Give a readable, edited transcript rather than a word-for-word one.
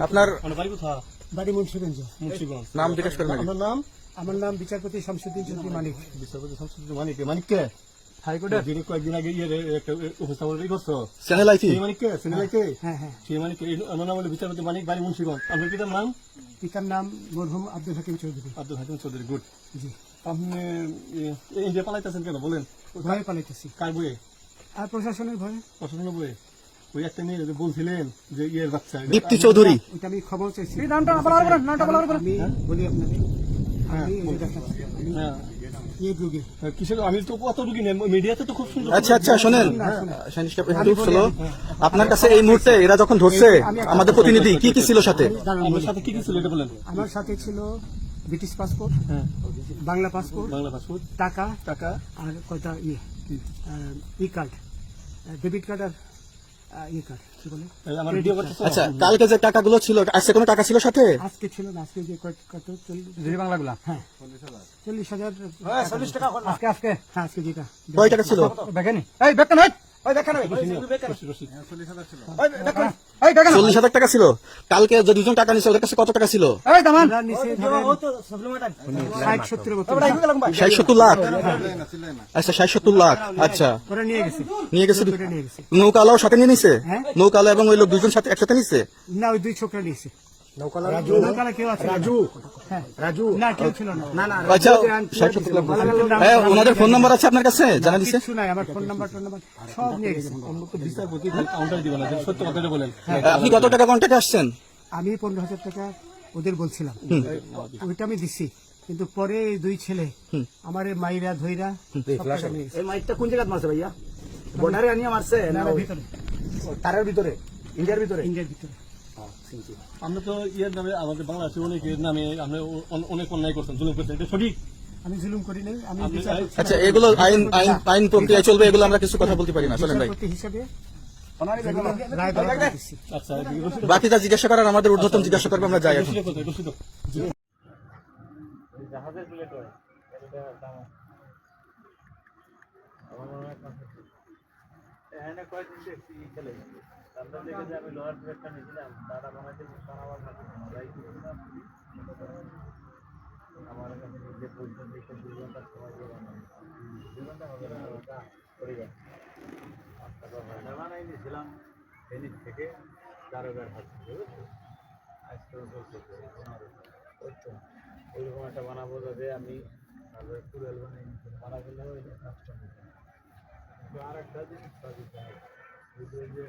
আপনার বাড়ি মুন্সিগঞ্জ। নাম জিজ্ঞেস করেন। আমার নাম বিচারপতি শামসুদ্দিন চৌধুরী মানিক। বিচারপতি শামসুদ্দিন মানিক। মানিককে হাইকোর্টে যিনি কয়েকদিন আগে একটা উপস্থাপন করছো চ্যানেল আইছি মানিককে চ্যানেলাইতে হ্যাঁ হ্যাঁ, সেই মানিককে আমার নাম হলো বিচারপতি মানিক, বাড়ি মুন্সিগঞ্জ। আপনার পিতার নাম? পিতার নাম মরহুম আব্দুল হাকিম চৌধুরী। আব্দুল হাকিম চৌধুরী। গুড। জি। আপনি ইন্ডিয়া পালাইতেছেন কেন বলেন? ভয়ে পালাইতেছি। কার বইয়ে? আর প্রশাসনের ভয়ে। প্রশাসনের বইয়ে? ওই একটা মেয়ে যে বলছিলেন যে ইয়ের বাচ্চা দীপ্তি চৌধুরী। ওইটা আমি খবর চাইছি। হ্যাঁ বলি আপনাকে, আমি হ্যাঁ এই রোগী। কিসের? আমি তো কত রুগী নেই, মিডিয়াতে তো খুব সুন্দর। আচ্ছা আচ্ছা শোনেন, আপনার কাছে এই মুহূর্তে এরা যখন ধরছে আমাদের প্রতিনিধি কি কি ছিল সাথে? আমার সাথে কি কি ছিল এটা বলেন। আমার সাথে ছিল ব্রিটিশ পাসপোর্ট, হ্যাঁ বাংলা পাসপোর্ট, বাংলা পাসপোর্ট, টাকা টাকা, আর কয়টা ই কার্ড, ডেবিট কার্ড আর ই কার্ড, কি বলে আমার ভিডিও করতেছো? আচ্ছা কালকে যে টাকাগুলো ছিল, আজকে কোনো টাকা ছিল সাথে? আজকে ছিল না, আজকে যে কত 40 বাংলাগুলা। হ্যাঁ 40,000 টাকা আজকে হ্যাঁ আজকে যেটা কয় টাকা ছিল? দেখেনি এই বেকন হয় ওই দেখেন 40,000 টাকা ছিল। কালকে যে দুজন টাকা নিছিল ওদের কাছে কত টাকা ছিল? এই দামান ওরা নিচে ধরেন 60-70 মতো 60-70 লাখ। আচ্ছা 60-70 লাখ। আচ্ছা ওরা নিয়ে গেছে। নিয়ে গেছে। ওরা নিয়ে গেছে। নৌকালাও সাথে নিয়ে নিছে? হ্যাঁ। নৌকালা এবং ওই লোক দুজন সাথে একসাথে নিছে? না, ওই দুই ছোকরা নিয়েছে। নৌকালা কেউ আছে? হ্যাঁ রাজু না, কেউ ছিল না। আচ্ছা 60-70 লাখ। হ্যাঁ ওনাদের ফোন নাম্বার আছে আপনার কাছে? জানা দিছে? কিছু নাই, আমার ফোন নাম্বার সব নিয়ে গেছে। বিচারপতি কাউন্টার দিবেন না, সত্য কথাটা বলেন। আপনি কত টাকা কন্ট্যাক্টে আসছেন? আমি 15,000 টাকা ওদের বলছিলাম, ওইটা আমি দিছি। কিন্তু পরে এই দুই ছেলে আমার মাইরা ধইরা সব টাকা নিয়ে গেছে। এই মাইকটা কোন জায়গায় মারছে ভাইয়া? বর্ডারে আনিয়ে মারছে না ভিতরে, তারের ভিতরে, ইন্ডিয়ার ভিতরে? ইন্ডিয়ার ভিতরে। আমরা তো ইয়ের নামে আমাদের বাংলাদেশে অনেকের নামে আপনি অনেক অন্যায় করছেন, জুলুম করছেন, এটা সঠিক? আমি জুলুম করি নাই, আমি আপনি- বিচারপতি আচ্ছা এগুলো আইন প্রক্রিয়া চলবে, এগুলো আমরা কিছু কথা বলতে পারি না। চলেন ভাই, হিসেবে রায় দেওয়া দিচ্ছি। আচ্ছা রসিদ বাকি যা জিজ্ঞাসা করার আমাদের ঊর্ধ্বতন জিজ্ঞাসা করবে, আমরা যাই এখন। কোথায়? রসিদ আমি লোহার প্লেটটা নিয়েছিলাম, তারা বানাইতে আমার কাছে নিজে পর্যন্ত 2 ঘন্টার সময় দিয়ে বানাই, 2 ঘন্টা হবে না, ওটা পরিবার বানাই দিয়েছিলাম ফেনিক থেকে দারোগার হাত থেকে, বুঝছো? আজকে ওইরকম একটা বানাবো যাতে আমি তারপরে টুয়েল বানা করলে ওই কাজটা নিতে। কিন্তু আর একটা জিনিস দিতে হবে, যে